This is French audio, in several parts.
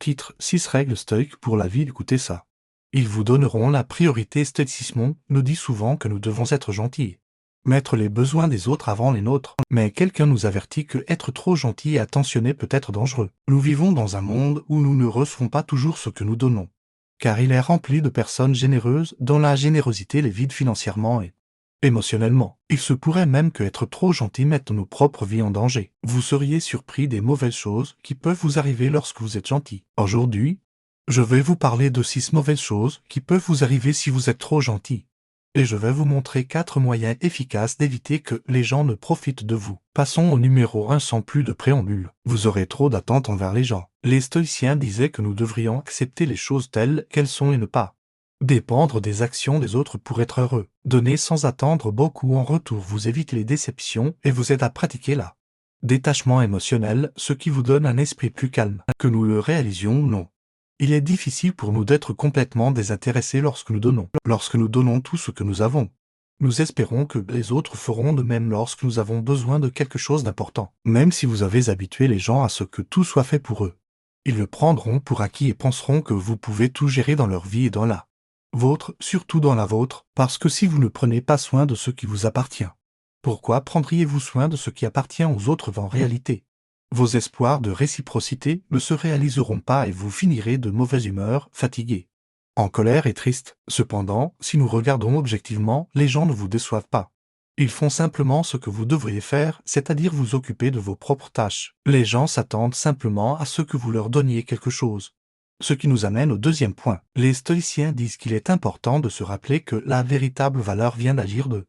Titre 6 règles stoïques pour la vie. Écoutez ça. Ils vous donneront la priorité. Stoïcisme nous dit souvent que nous devons être gentils. Mettre les besoins des autres avant les nôtres. Mais quelqu'un nous avertit que être trop gentil et attentionné peut être dangereux. Nous vivons dans un monde où nous ne recevons pas toujours ce que nous donnons. Car il est rempli de personnes généreuses dont la générosité les vide financièrement et émotionnellement. Il se pourrait même que être trop gentil mette nos propres vies en danger. Vous seriez surpris des mauvaises choses qui peuvent vous arriver lorsque vous êtes gentil. Aujourd'hui, je vais vous parler de 6 mauvaises choses qui peuvent vous arriver si vous êtes trop gentil. Et je vais vous montrer 4 moyens efficaces d'éviter que les gens ne profitent de vous. Passons au numéro 1 sans plus de préambule. Vous aurez trop d'attentes envers les gens. Les stoïciens disaient que nous devrions accepter les choses telles qu'elles sont et ne pas dépendre des actions des autres pour être heureux. Donner sans attendre beaucoup en retour vous évite les déceptions et vous aide à pratiquer la détachement émotionnel, ce qui vous donne un esprit plus calme. Que nous le réalisions ou non. Il est difficile pour nous d'être complètement désintéressés lorsque nous donnons. Lorsque nous donnons tout ce que nous avons, nous espérons que les autres feront de même lorsque nous avons besoin de quelque chose d'important. Même si vous avez habitué les gens à ce que tout soit fait pour eux, ils le prendront pour acquis et penseront que vous pouvez tout gérer dans leur vie et dans la vôtre, surtout dans la vôtre, parce que si vous ne prenez pas soin de ce qui vous appartient, pourquoi prendriez-vous soin de ce qui appartient aux autres en réalité? Vos espoirs de réciprocité ne se réaliseront pas et vous finirez de mauvaise humeur, fatigué, en colère et triste. Cependant, si nous regardons objectivement, les gens ne vous déçoivent pas. Ils font simplement ce que vous devriez faire, c'est-à-dire vous occuper de vos propres tâches. Les gens s'attendent simplement à ce que vous leur donniez quelque chose. Ce qui nous amène au deuxième point. Les stoïciens disent qu'il est important de se rappeler que la véritable valeur vient d'agir de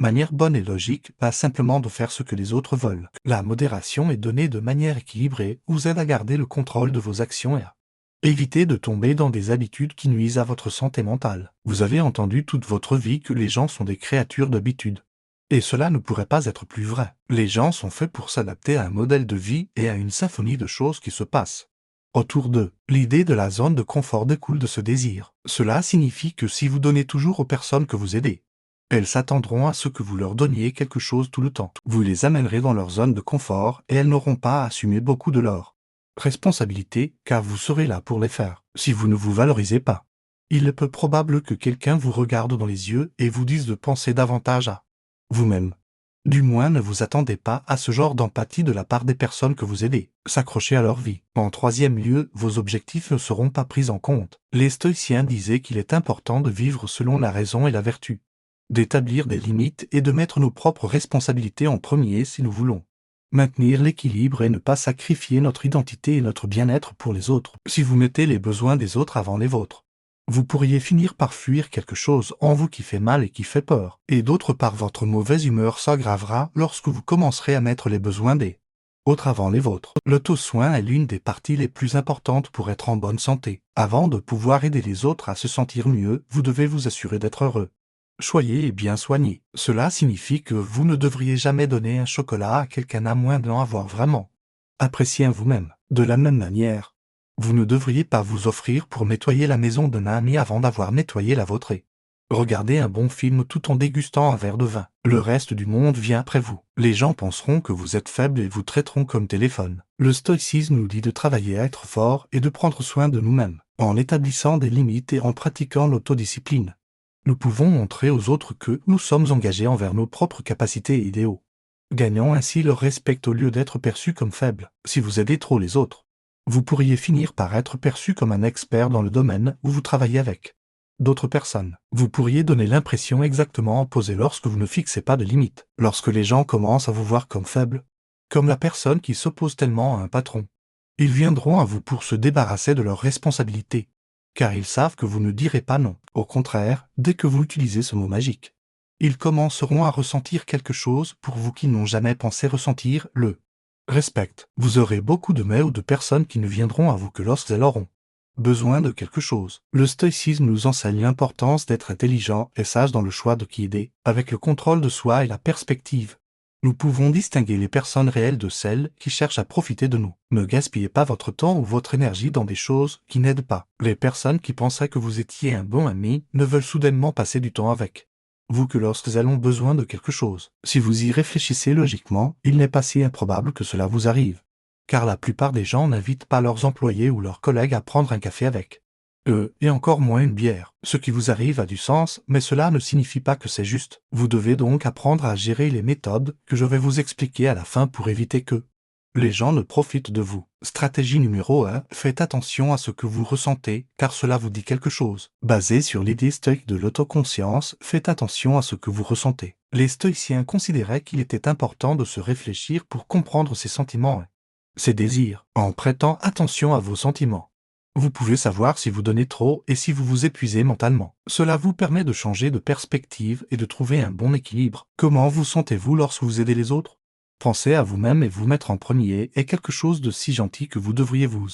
manière bonne et logique, pas simplement de faire ce que les autres veulent. La modération est donnée de manière équilibrée, vous aide à garder le contrôle de vos actions et à éviter de tomber dans des habitudes qui nuisent à votre santé mentale. Vous avez entendu toute votre vie que les gens sont des créatures d'habitude. Et cela ne pourrait pas être plus vrai. Les gens sont faits pour s'adapter à un modèle de vie et à une symphonie de choses qui se passent autour d'eux. L'idée de la zone de confort découle de ce désir. Cela signifie que si vous donnez toujours aux personnes que vous aidez, elles s'attendront à ce que vous leur donniez quelque chose tout le temps. Vous les amènerez dans leur zone de confort et elles n'auront pas à assumer beaucoup de leur responsabilité, car vous serez là pour les faire. Si vous ne vous valorisez pas, il est peu probable que quelqu'un vous regarde dans les yeux et vous dise de penser davantage à vous-même. Du moins, ne vous attendez pas à ce genre d'empathie de la part des personnes que vous aidez. S'accrocher à leur vie. En troisième lieu, vos objectifs ne seront pas pris en compte. Les stoïciens disaient qu'il est important de vivre selon la raison et la vertu, d'établir des limites et de mettre nos propres responsabilités en premier si nous voulons maintenir l'équilibre et ne pas sacrifier notre identité et notre bien-être pour les autres. Si vous mettez les besoins des autres avant les vôtres, vous pourriez finir par fuir quelque chose en vous qui fait mal et qui fait peur. Et d'autre part, votre mauvaise humeur s'aggravera lorsque vous commencerez à mettre les besoins des autres avant les vôtres. L'auto-soin est l'une des parties les plus importantes pour être en bonne santé. Avant de pouvoir aider les autres à se sentir mieux, vous devez vous assurer d'être heureux, choyé et bien soigné. Cela signifie que vous ne devriez jamais donner un chocolat à quelqu'un à moins d'en avoir vraiment apprécié à vous-même. De la même manière, vous ne devriez pas vous offrir pour nettoyer la maison d'un ami avant d'avoir nettoyé la vôtre et regarder un bon film tout en dégustant un verre de vin. Le reste du monde vient après vous. Les gens penseront que vous êtes faible et vous traiteront comme téléphone. Le stoïcisme nous dit de travailler à être fort et de prendre soin de nous-mêmes. En établissant des limites et en pratiquant l'autodiscipline, nous pouvons montrer aux autres que nous sommes engagés envers nos propres capacités et idéaux, gagnant ainsi leur respect au lieu d'être perçus comme faibles. Si vous aidez trop les autres, vous pourriez finir par être perçu comme un expert dans le domaine où vous travaillez avec d'autres personnes. Vous pourriez donner l'impression exactement opposée lorsque vous ne fixez pas de limites. Lorsque les gens commencent à vous voir comme faible, comme la personne qui s'oppose tellement à un patron, ils viendront à vous pour se débarrasser de leurs responsabilités, car ils savent que vous ne direz pas non. Au contraire, dès que vous utilisez ce mot magique, ils commenceront à ressentir quelque chose pour vous qu'ils n'ont jamais pensé ressentir, le respect. Vous aurez beaucoup de mails ou de personnes qui ne viendront à vous que lorsqu'elles auront besoin de quelque chose. Le stoïcisme nous enseigne l'importance d'être intelligent et sage dans le choix de qui aider, avec le contrôle de soi et la perspective. Nous pouvons distinguer les personnes réelles de celles qui cherchent à profiter de nous. Ne gaspillez pas votre temps ou votre énergie dans des choses qui n'aident pas. Les personnes qui pensaient que vous étiez un bon ami ne veulent soudainement passer du temps avec vous que lorsqu'elles ont besoin de quelque chose. Si vous y réfléchissez logiquement, il n'est pas si improbable que cela vous arrive. car la plupart des gens n'invitent pas leurs employés ou leurs collègues à prendre un café avec eux, et encore moins une bière. Ce qui vous arrive a du sens, mais cela ne signifie pas que c'est juste. Vous devez donc apprendre à gérer les méthodes que je vais vous expliquer à la fin pour éviter que les gens ne profitent de vous. Stratégie numéro 1. Faites attention à ce que vous ressentez, car cela vous dit quelque chose. Basé sur l'idée stoïque de l'autoconscience, faites attention à ce que vous ressentez. Les stoïciens considéraient qu'il était important de se réfléchir pour comprendre ses sentiments et ses désirs, en prêtant attention à vos sentiments. Vous pouvez savoir si vous donnez trop et si vous vous épuisez mentalement. Cela vous permet de changer de perspective et de trouver un bon équilibre. Comment vous sentez-vous lorsque vous aidez les autres? Pensez à vous-même et vous mettre en premier est quelque chose de si gentil que vous devriez vous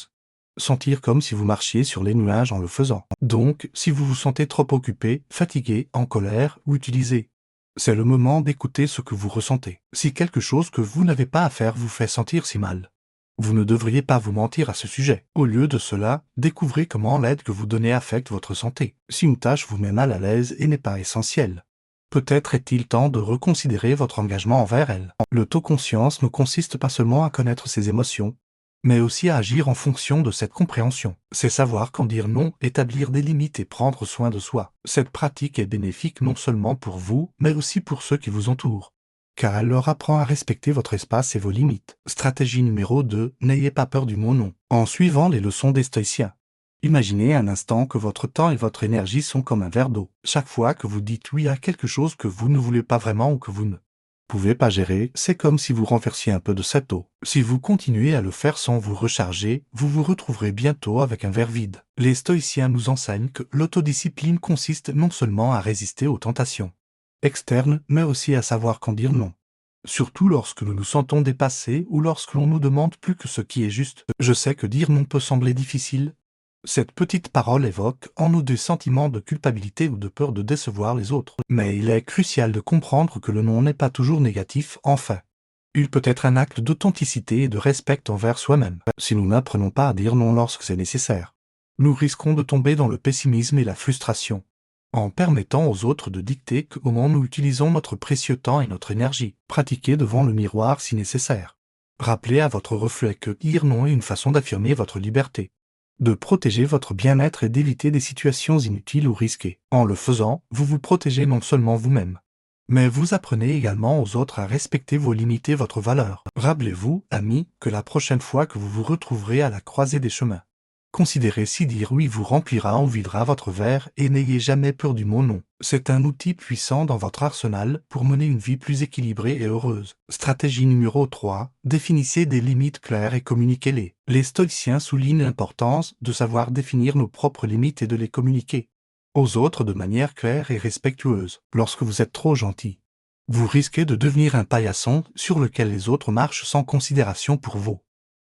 sentir comme si vous marchiez sur les nuages en le faisant. Donc, si vous vous sentez trop occupé, fatigué, en colère ou utilisé, c'est le moment d'écouter ce que vous ressentez. Si quelque chose que vous n'avez pas à faire vous fait sentir si mal, vous ne devriez pas vous mentir à ce sujet. Au lieu de cela, découvrez comment l'aide que vous donnez affecte votre santé. Si une tâche vous met mal à l'aise et n'est pas essentielle, peut-être est-il temps de reconsidérer votre engagement envers elle. L'autoconscience ne consiste pas seulement à connaître ses émotions, mais aussi à agir en fonction de cette compréhension. C'est savoir quand dire non, établir des limites et prendre soin de soi. Cette pratique est bénéfique non seulement pour vous, mais aussi pour ceux qui vous entourent, car elle leur apprend à respecter votre espace et vos limites. Stratégie numéro 2. N'ayez pas peur du mot non. En suivant les leçons des stoïciens, imaginez un instant que votre temps et votre énergie sont comme un verre d'eau. Chaque fois que vous dites oui à quelque chose que vous ne voulez pas vraiment ou que vous ne pouvez pas gérer, c'est comme si vous renversiez un peu de cette eau. Si vous continuez à le faire sans vous recharger, vous vous retrouverez bientôt avec un verre vide. Les stoïciens nous enseignent que l'autodiscipline consiste non seulement à résister aux tentations externes, mais aussi à savoir quand dire non. Surtout lorsque nous nous sentons dépassés ou lorsque l'on nous demande plus que ce qui est juste. Je sais que dire non peut sembler difficile. Cette petite parole évoque en nous des sentiments de culpabilité ou de peur de décevoir les autres. Mais il est crucial de comprendre que le non n'est pas toujours négatif, enfin. Il peut être un acte d'authenticité et de respect envers soi-même. Si nous n'apprenons pas à dire non lorsque c'est nécessaire, nous risquons de tomber dans le pessimisme et la frustration, en permettant aux autres de dicter comment nous utilisons notre précieux temps et notre énergie. Pratiquez devant le miroir si nécessaire. Rappelez à votre reflet que dire non est une façon d'affirmer votre liberté, de protéger votre bien-être et d'éviter des situations inutiles ou risquées. En le faisant, vous vous protégez non seulement vous-même, mais vous apprenez également aux autres à respecter vos limites et votre valeur. Rappelez-vous, amis, que la prochaine fois que vous vous retrouverez à la croisée des chemins, considérez si dire oui vous remplira ou videra votre verre et n'ayez jamais peur du mot non. C'est un outil puissant dans votre arsenal pour mener une vie plus équilibrée et heureuse. Stratégie numéro 3. Définissez des limites claires et communiquez-les. Les stoïciens soulignent l'importance de savoir définir nos propres limites et de les communiquer aux autres de manière claire et respectueuse. Lorsque vous êtes trop gentil, vous risquez de devenir un paillasson sur lequel les autres marchent sans considération pour vos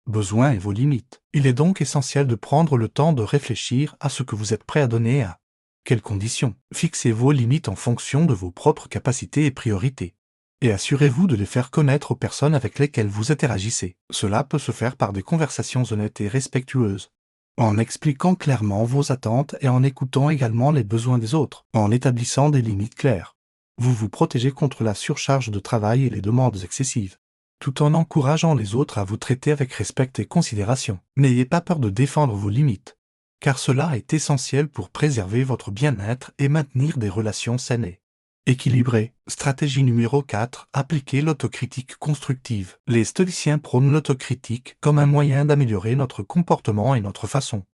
besoins et vos limites. Il est donc essentiel de prendre le temps de réfléchir à ce que vous êtes prêt à donner et à quelles conditions. Fixez vos limites en fonction de vos propres capacités et priorités, et assurez-vous de les faire connaître aux personnes avec lesquelles vous interagissez. Cela peut se faire par des conversations honnêtes et respectueuses, en expliquant clairement vos attentes et en écoutant également les besoins des autres. En établissant des limites claires, vous vous protégez contre la surcharge de travail et les demandes excessives, tout en encourageant les autres à vous traiter avec respect et considération. N'ayez pas peur de défendre vos limites, car cela est essentiel pour préserver votre bien-être et maintenir des relations saines et équilibrées. Stratégie numéro 4. Appliquez l'autocritique constructive. Les stoïciens prônent l'autocritique comme un moyen d'améliorer notre comportement et notre façon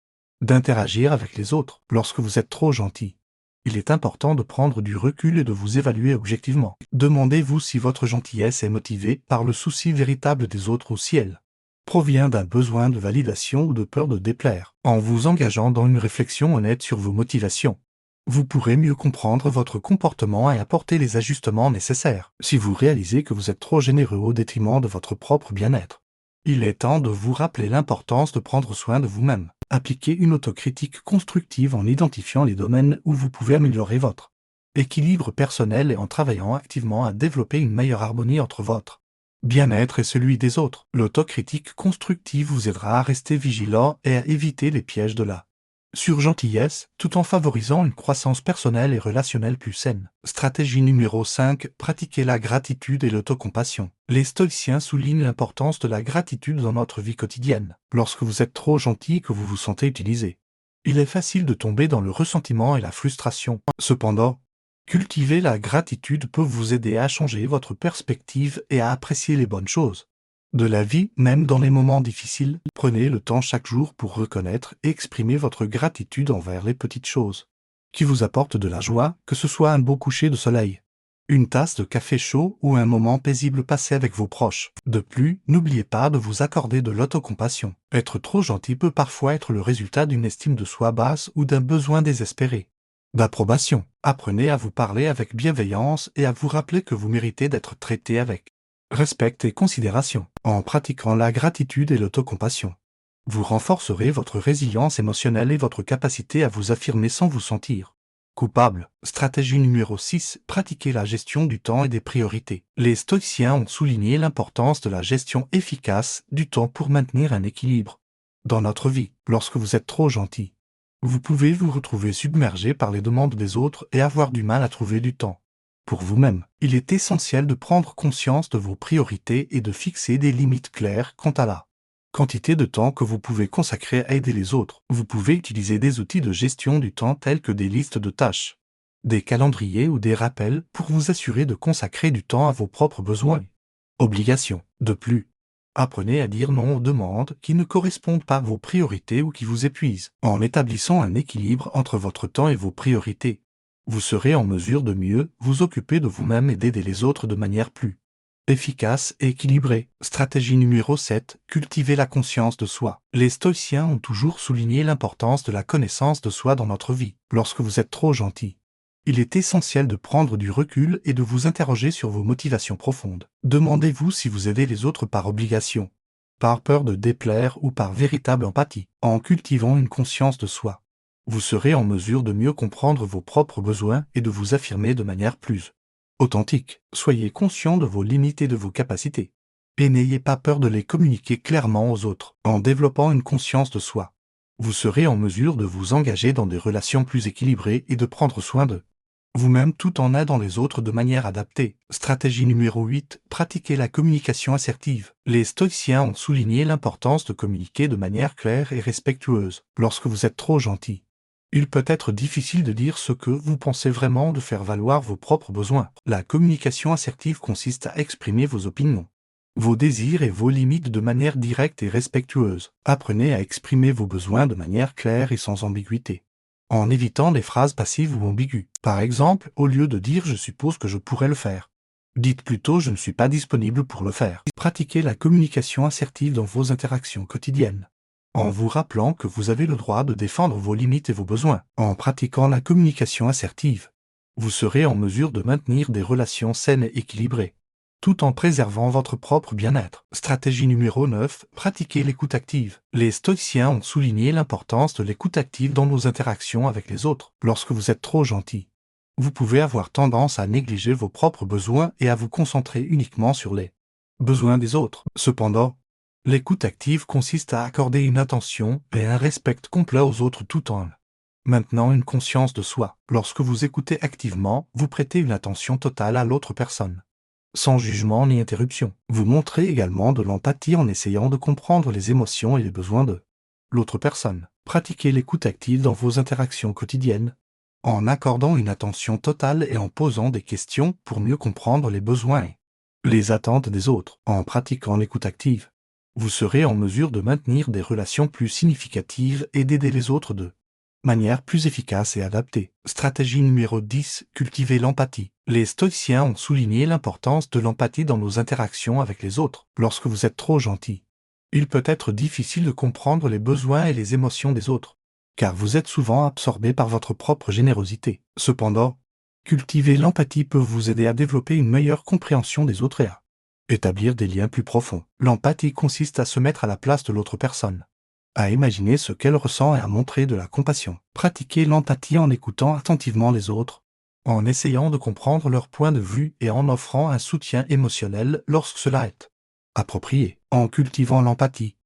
d'interagir avec les autres. Lorsque vous êtes trop gentil, il est important de prendre du recul et de vous évaluer objectivement. Demandez-vous si votre gentillesse est motivée par le souci véritable des autres ou si elle provient d'un besoin de validation ou de peur de déplaire. En vous engageant dans une réflexion honnête sur vos motivations, vous pourrez mieux comprendre votre comportement et apporter les ajustements nécessaires. Si vous réalisez que vous êtes trop généreux au détriment de votre propre bien-être, il est temps de vous rappeler l'importance de prendre soin de vous-même. Appliquez une autocritique constructive en identifiant les domaines où vous pouvez améliorer votre équilibre personnel et en travaillant activement à développer une meilleure harmonie entre votre bien-être et celui des autres. L'autocritique constructive vous aidera à rester vigilant et à éviter les pièges de la sur gentillesse, tout en favorisant une croissance personnelle et relationnelle plus saine. Stratégie numéro 5, pratiquer la gratitude et l'autocompassion. Les stoïciens soulignent l'importance de la gratitude dans notre vie quotidienne. Lorsque vous êtes trop gentil et que vous vous sentez utilisé, il est facile de tomber dans le ressentiment et la frustration. Cependant, cultiver la gratitude peut vous aider à changer votre perspective et à apprécier les bonnes choses de la vie, même dans les moments difficiles. Prenez le temps chaque jour pour reconnaître et exprimer votre gratitude envers les petites choses qui vous apportent de la joie, que ce soit un beau coucher de soleil, une tasse de café chaud ou un moment paisible passé avec vos proches. De plus, n'oubliez pas de vous accorder de l'autocompassion. Être trop gentil peut parfois être le résultat d'une estime de soi basse ou d'un besoin désespéré d'approbation. Apprenez à vous parler avec bienveillance et à vous rappeler que vous méritez d'être traité avec respect et considération. En pratiquant la gratitude et l'autocompassion, vous renforcerez votre résilience émotionnelle et votre capacité à vous affirmer sans vous sentir coupable. Stratégie numéro 6, pratiquer la gestion du temps et des priorités. Les stoïciens ont souligné l'importance de la gestion efficace du temps pour maintenir un équilibre dans notre vie. Lorsque vous êtes trop gentil, vous pouvez vous retrouver submergé par les demandes des autres et avoir du mal à trouver du temps pour vous-même. Il est essentiel de prendre conscience de vos priorités et de fixer des limites claires quant à la quantité de temps que vous pouvez consacrer à aider les autres. Vous pouvez utiliser des outils de gestion du temps tels que des listes de tâches, des calendriers ou des rappels pour vous assurer de consacrer du temps à vos propres besoins et obligations. De plus, apprenez à dire non aux demandes qui ne correspondent pas à vos priorités ou qui vous épuisent. En établissant un équilibre entre votre temps et vos priorités, vous serez en mesure de mieux vous occuper de vous-même et d'aider les autres de manière plus efficace et équilibrée. Stratégie numéro 7, cultiver la conscience de soi. Les stoïciens ont toujours souligné l'importance de la connaissance de soi dans notre vie. Lorsque vous êtes trop gentil, il est essentiel de prendre du recul et de vous interroger sur vos motivations profondes. Demandez-vous si vous aidez les autres par obligation, par peur de déplaire ou par véritable empathie. En cultivant une conscience de soi, vous serez en mesure de mieux comprendre vos propres besoins et de vous affirmer de manière plus authentique. Soyez conscient de vos limites et de vos capacités, et n'ayez pas peur de les communiquer clairement aux autres. En développant une conscience de soi, vous serez en mesure de vous engager dans des relations plus équilibrées et de prendre soin de vous-même tout en aidant les autres de manière adaptée. Stratégie numéro 8, pratiquer la communication assertive. Les stoïciens ont souligné l'importance de communiquer de manière claire et respectueuse. Lorsque vous êtes trop gentil, il peut être difficile de dire ce que vous pensez vraiment, de faire valoir vos propres besoins. La communication assertive consiste à exprimer vos opinions, vos désirs et vos limites de manière directe et respectueuse. Apprenez à exprimer vos besoins de manière claire et sans ambiguïté, en évitant les phrases passives ou ambiguës. Par exemple, au lieu de dire « je suppose que je pourrais le faire », dites plutôt « je ne suis pas disponible pour le faire ». Pratiquez la communication assertive dans vos interactions quotidiennes, en vous rappelant que vous avez le droit de défendre vos limites et vos besoins. En pratiquant la communication assertive, vous serez en mesure de maintenir des relations saines et équilibrées, tout en préservant votre propre bien-être. Stratégie numéro 9, pratiquer l'écoute active. Les stoïciens ont souligné l'importance de l'écoute active dans nos interactions avec les autres. Lorsque vous êtes trop gentil, vous pouvez avoir tendance à négliger vos propres besoins et à vous concentrer uniquement sur les besoins des autres. Cependant, l'écoute active consiste à accorder une attention et un respect complet aux autres tout en maintenant une conscience de soi. Lorsque vous écoutez activement, vous prêtez une attention totale à l'autre personne, sans jugement ni interruption. Vous montrez également de l'empathie en essayant de comprendre les émotions et les besoins de l'autre personne. Pratiquez l'écoute active dans vos interactions quotidiennes, en accordant une attention totale et en posant des questions pour mieux comprendre les besoins et les attentes des autres. En pratiquant l'écoute active, vous serez en mesure de maintenir des relations plus significatives et d'aider les autres de manière plus efficace et adaptée. Stratégie numéro 10, cultiver l'empathie. Les stoïciens ont souligné l'importance de l'empathie dans nos interactions avec les autres. Lorsque vous êtes trop gentil, il peut être difficile de comprendre les besoins et les émotions des autres, car vous êtes souvent absorbé par votre propre générosité. Cependant, cultiver l'empathie peut vous aider à développer une meilleure compréhension des autres et à établir des liens plus profonds. L'empathie consiste à se mettre à la place de l'autre personne, à imaginer ce qu'elle ressent et à montrer de la compassion. Pratiquez l'empathie en écoutant attentivement les autres, en essayant de comprendre leur point de vue et en offrant un soutien émotionnel lorsque cela est approprié. En cultivant l'empathie,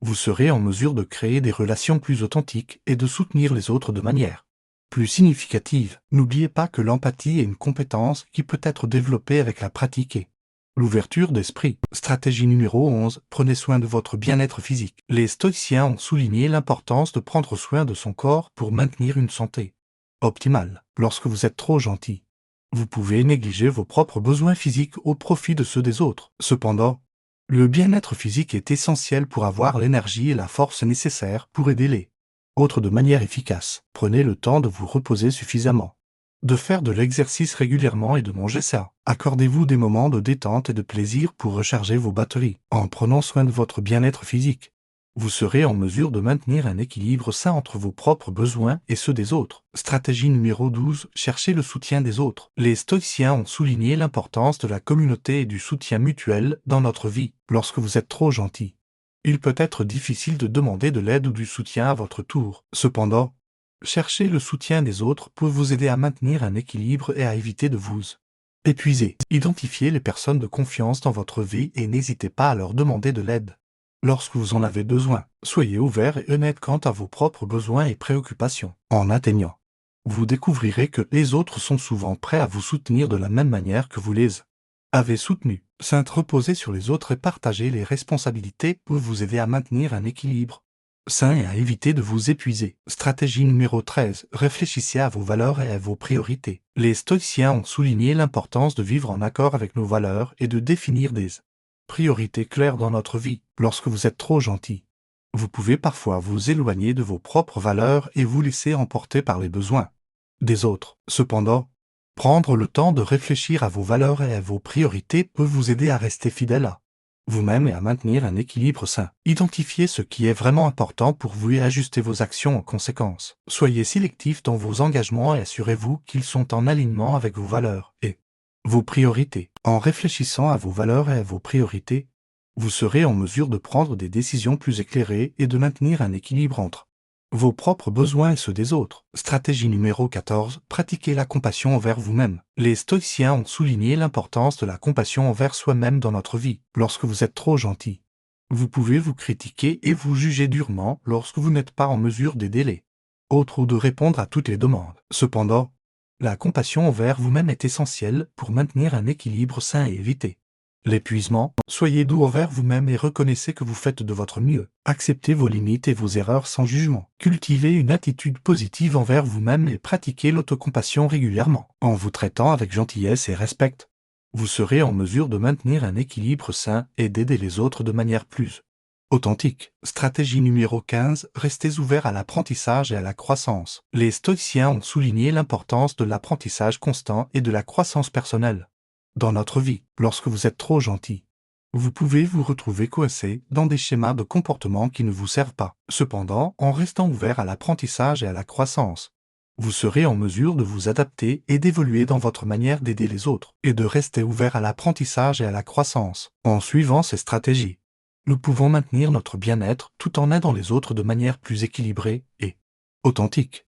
Vous serez en mesure de créer des relations plus authentiques et de soutenir les autres de manière plus significative. N'oubliez pas que l'empathie est une compétence qui peut être développée avec la pratique et l'ouverture d'esprit. Stratégie numéro 11. Prenez soin de votre bien-être physique. Les stoïciens ont souligné l'importance de prendre soin de son corps pour maintenir une santé optimale. Lorsque vous êtes trop gentil, vous pouvez négliger vos propres besoins physiques au profit de ceux des autres. Cependant, le bien-être physique est essentiel pour avoir l'énergie et la force nécessaires pour aider les autres de manière efficace. Prenez le temps de vous reposer suffisamment, de faire de l'exercice régulièrement et de manger sain. Accordez-vous des moments de détente et de plaisir pour recharger vos batteries. En prenant soin de votre bien-être physique, vous serez en mesure de maintenir un équilibre sain entre vos propres besoins et ceux des autres. Stratégie numéro 12. Cherchez le soutien des autres. Les stoïciens ont souligné l'importance de la communauté et du soutien mutuel dans notre vie. Lorsque vous êtes trop gentil, il peut être difficile de demander de l'aide ou du soutien à votre tour. Cependant, chercher le soutien des autres peut vous aider à maintenir un équilibre et à éviter de vous épuiser. Identifiez les personnes de confiance dans votre vie et n'hésitez pas à leur demander de l'aide lorsque vous en avez besoin. Soyez ouvert et honnête quant à vos propres besoins et préoccupations. En atteignant, vous découvrirez que les autres sont souvent prêts à vous soutenir de la même manière que vous les avez soutenus. Reposer sur les autres et partager les responsabilités peut vous aider à maintenir un équilibre sain et à éviter de vous épuiser. Stratégie numéro 13. Réfléchissez à vos valeurs et à vos priorités. Les stoïciens ont souligné l'importance de vivre en accord avec nos valeurs et de définir des priorités claires dans notre vie. Lorsque vous êtes trop gentil, vous pouvez parfois vous éloigner de vos propres valeurs et vous laisser emporter par les besoins des autres. Cependant, prendre le temps de réfléchir à vos valeurs et à vos priorités peut vous aider à rester fidèle à vous-même et à maintenir un équilibre sain. Identifiez ce qui est vraiment important pour vous et ajustez vos actions en conséquence. Soyez sélectif dans vos engagements et assurez-vous qu'ils sont en alignement avec vos valeurs et vos priorités. En réfléchissant à vos valeurs et à vos priorités, vous serez en mesure de prendre des décisions plus éclairées et de maintenir un équilibre entre vos propres besoins et ceux des autres. Stratégie numéro 14. Pratiquez la compassion envers vous-même. Les stoïciens ont souligné l'importance de la compassion envers soi-même dans notre vie. Lorsque vous êtes trop gentil, vous pouvez vous critiquer et vous juger durement lorsque vous n'êtes pas en mesure d'aider les autres ou de répondre à toutes les demandes. Cependant, la compassion envers vous-même est essentielle pour maintenir un équilibre sain et éviter l'épuisement. Soyez doux envers vous-même et reconnaissez que vous faites de votre mieux. Acceptez vos limites et vos erreurs sans jugement. Cultivez une attitude positive envers vous-même et pratiquez l'autocompassion régulièrement. En vous traitant avec gentillesse et respect, vous serez en mesure de maintenir un équilibre sain et d'aider les autres de manière plus authentique. Stratégie numéro 15. Restez ouvert à l'apprentissage et à la croissance. Les stoïciens ont souligné l'importance de l'apprentissage constant et de la croissance personnelle dans notre vie. Lorsque vous êtes trop gentil, vous pouvez vous retrouver coincé dans des schémas de comportement qui ne vous servent pas. Cependant, en restant ouvert à l'apprentissage et à la croissance, vous serez en mesure de vous adapter et d'évoluer dans votre manière d'aider les autres, et de rester ouvert à l'apprentissage et à la croissance. En suivant ces stratégies, nous pouvons maintenir notre bien-être tout en aidant les autres de manière plus équilibrée et authentique.